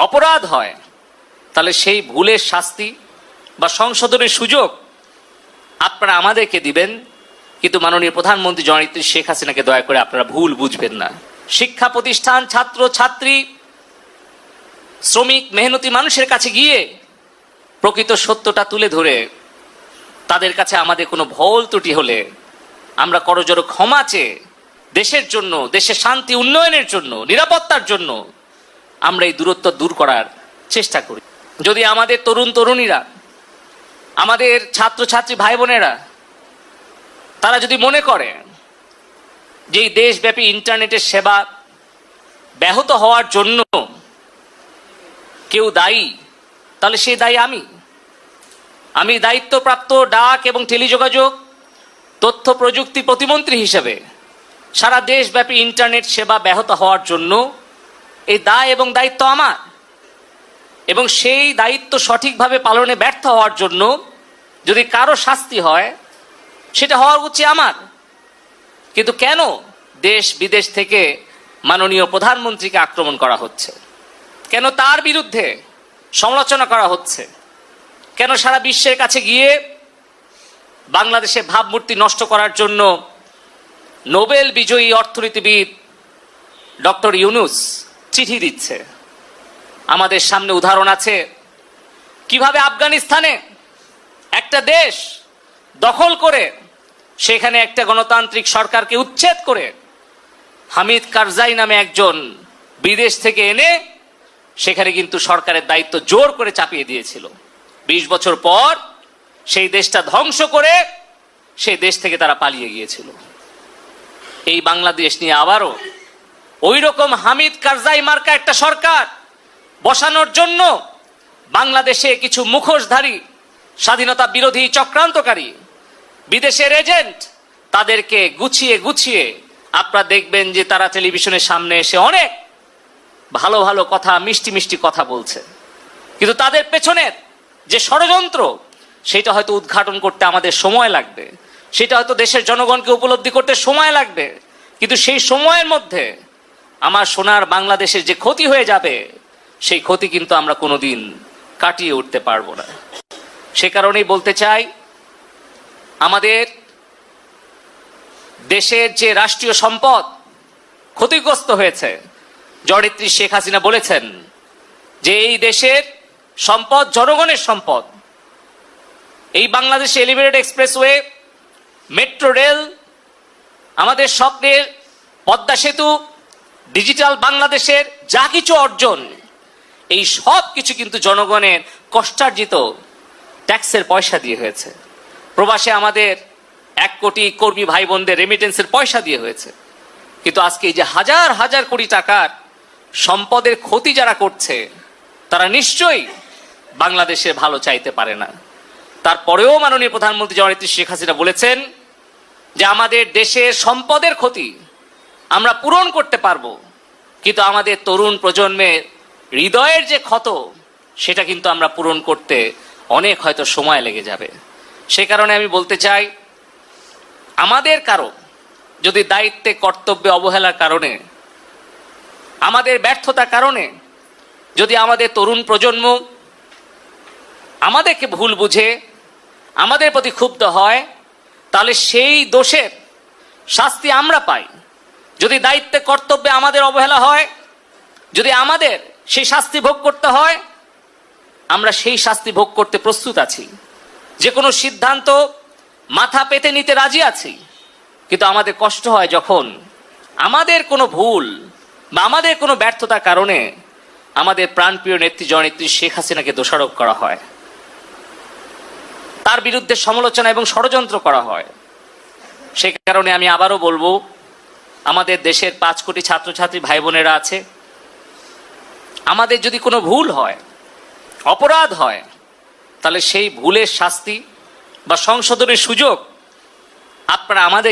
অপরাধ হয়, তাহলে সেই ভুলের শাস্তি বা সংশোধনের সুযোগ আপনারা আমাদেরকে দিবেন। কিন্তু মাননীয় প্রধানমন্ত্রী জননেত্রী শেখ হাসিনাকে দয়া করে আপনারা ভুল বুঝবেন না। শিক্ষা প্রতিষ্ঠান, ছাত্র ছাত্রী, শ্রমিক, মেহনতি মানুষের কাছে গিয়ে প্রকৃত সত্যটা তুলে ধরে তাদের কাছে আমাদের কোনো ভুল ত্রুটি হলে আমরা করজোড়ে ক্ষমা চেয়ে দেশের জন্য, দেশের শান্তি উন্নয়নের জন্য, নিরাপত্তার জন্য আমরা এই দূরত্ব দূর করার চেষ্টা করি। যদি আমাদের তরুণ তরুণীরা, আমাদের ছাত্রছাত্রী ভাই বোনেরা তারা যদি মনে করে যে এই দেশব্যাপী ইন্টারনেটের সেবা ব্যাহত হওয়ার জন্য কেউ দায়ী, তাহলে সেই দায়ী আমি দায়িত্বপ্রাপ্ত ডাক এবং টেলিযোগাযোগ তথ্য প্রযুক্তি প্রতিমন্ত্রী হিসেবে সারা দেশব্যাপী ইন্টারনেট সেবা ব্যাহত হওয়ার জন্য এই দায় এবং দায়িত্ব আমার, এবং সেই দায়িত্ব সঠিকভাবে পালনে ব্যর্থ হওয়ার জন্য যদি কারো শাস্তি হয় সেটা হওয়া উচিত আমার। কিন্তু কেন দেশ বিদেশ থেকে মাননীয় প্রধানমন্ত্রীকে আক্রমণ করা হচ্ছে? কেন তার বিরুদ্ধে সমালোচনা করা হচ্ছে? কেন সারা বিশ্বের কাছে গিয়ে বাংলাদেশের ভাবমূর্তি নষ্ট করার জন্য নোবেল বিজয়ী অর্থনীতিবিদ ডক্টর ইউনুস চিঠি দিচ্ছে? আমাদের সামনে উদাহরণ আছে কিভাবে আফগানিস্তানে একটা দেশ দখল করে সেখানে একটা গণতান্ত্রিক সরকারকে উচ্ছেদ করে হামিদ কারজাই নামে একজন বিদেশ থেকে এনে সেখানে কিন্তু সরকারের দায়িত্ব জোর করে চাপিয়ে দিয়েছিল। 20 বছর পর সেই দেশটা ধ্বংস করে সেই দেশ থেকে তারা পালিয়ে গিয়েছিল। এই বাংলাদেশ নিয়ে আবারও ওই রকম হামিদ কারজাই মার্কা একটা সরকার বসানোর জন্য বাংলাদেশে কিছু মুখোশধারী স্বাধীনতা বিরোধী চক্রান্তকারী বিদেশের এজেন্ট তাদেরকে গুছিয়ে গুছিয়ে আপনারা দেখবেন যে তারা টেলিভিশনের সামনে এসে অনেক ভালো ভালো কথা, মিষ্টি মিষ্টি কথা বলছে, কিন্তু তাদের পেছনের যে ষড়যন্ত্র সেটা হয়তো উদ্ঘাটন করতে আমাদের সময় লাগবে, সেটা হয়তো দেশের জনগণকে উপলব্ধি করতে সময় লাগবে, কিন্তু সেই সময়ের মধ্যে আমার সোনার বাংলাদেশের যে ক্ষতি হয়ে যাবে সেই ক্ষতি কিন্তু আমরা কোনোদিন কাটিয়ে উঠতে পারবো না। সে কারণেই বলতে চাই, আমাদের দেশের যে রাষ্ট্রীয় সম্পদ ক্ষতিগ্রস্ত হয়েছে, জননেত্রী শেখ হাসিনা বলেছেন যে এই দেশের সম্পদ জনগণের সম্পদ। এই বাংলাদেশে এলিভেটেড এক্সপ্রেসওয়ে, মেট্রো রেল, আমাদের স্বপ্নের পদ্মা সেতু, ডিজিটাল বাংলাদেশের যা কিছু অর্জন, এই সব কিছু কিন্তু জনগণের কষ্টার্জিত ট্যাক্সের পয়সা দিয়ে হয়েছে। প্রবাসে আমাদের 1 কোটি কর্মী ভাই বোনদের রেমিটেন্সের পয়সা দিয়ে হয়েছে। কিন্তু আজকে এই যে হাজার হাজার কোটি টাকার সম্পদের ক্ষতি যারা করছে তারা নিশ্চয়ই বাংলাদেশের ভালো চাইতে পারে না। তারপরেও মাননীয় প্রধানমন্ত্রী জননেত্রী শেখ হাসিনা বলেছেন যে আমাদের দেশের সম্পদের ক্ষতি আমরা পূরণ করতে পারবো, কিন্তু আমাদের তরুণ প্রজন্মের হৃদয়ের যে ক্ষত সেটা কিন্তু আমরা পূরণ করতে অনেক হয়তো সময় লেগে যাবে। সে কারণে আমি বলতে চাই, আমাদের কারো যদি দায়িত্বে কর্তব্যে অবহেলার কারণে, আমাদের ব্যর্থতার কারণে যদি আমাদের তরুণ প্রজন্ম আমাদেরকে ভুল বুঝে আমাদের প্রতি ক্ষুব্ধ হয়, তাহলে সেই দোষের শাস্তি আমরা পাই। যদি দায়িত্বে কর্তব্যে আমাদের অবহেলা হয়, যদি আমাদের সেই শাস্তি ভোগ করতে হয়, আমরা সেই শাস্তি ভোগ করতে প্রস্তুত আছি। যে কোনো সিদ্ধান্ত মাথা পেতে নিতে রাজি আছি। কিন্তু আমাদের কষ্ট হয় যখন আমাদের কোনো ভুল বা আমাদের কোনো ব্যর্থতার কারণে আমাদের প্রাণপ্রিয় নেত্রী জননেত্রী শেখ হাসিনাকে দোষারোপ করা হয়, তার বিরুদ্ধে সমালোচনা এবং ষড়যন্ত্র করা হয়। সে কারণে আমি আবারও বলবো, আমাদের দেশের 5 কোটি ছাত্রছাত্রী ভাই বোনেরা আছে, আমাদের যদি কোনো ভুল হয়, অপরাধ হয়, তাহলে সেই ভুলের শাস্তি বা সংশোধনের সুযোগ আপনারা আমাদের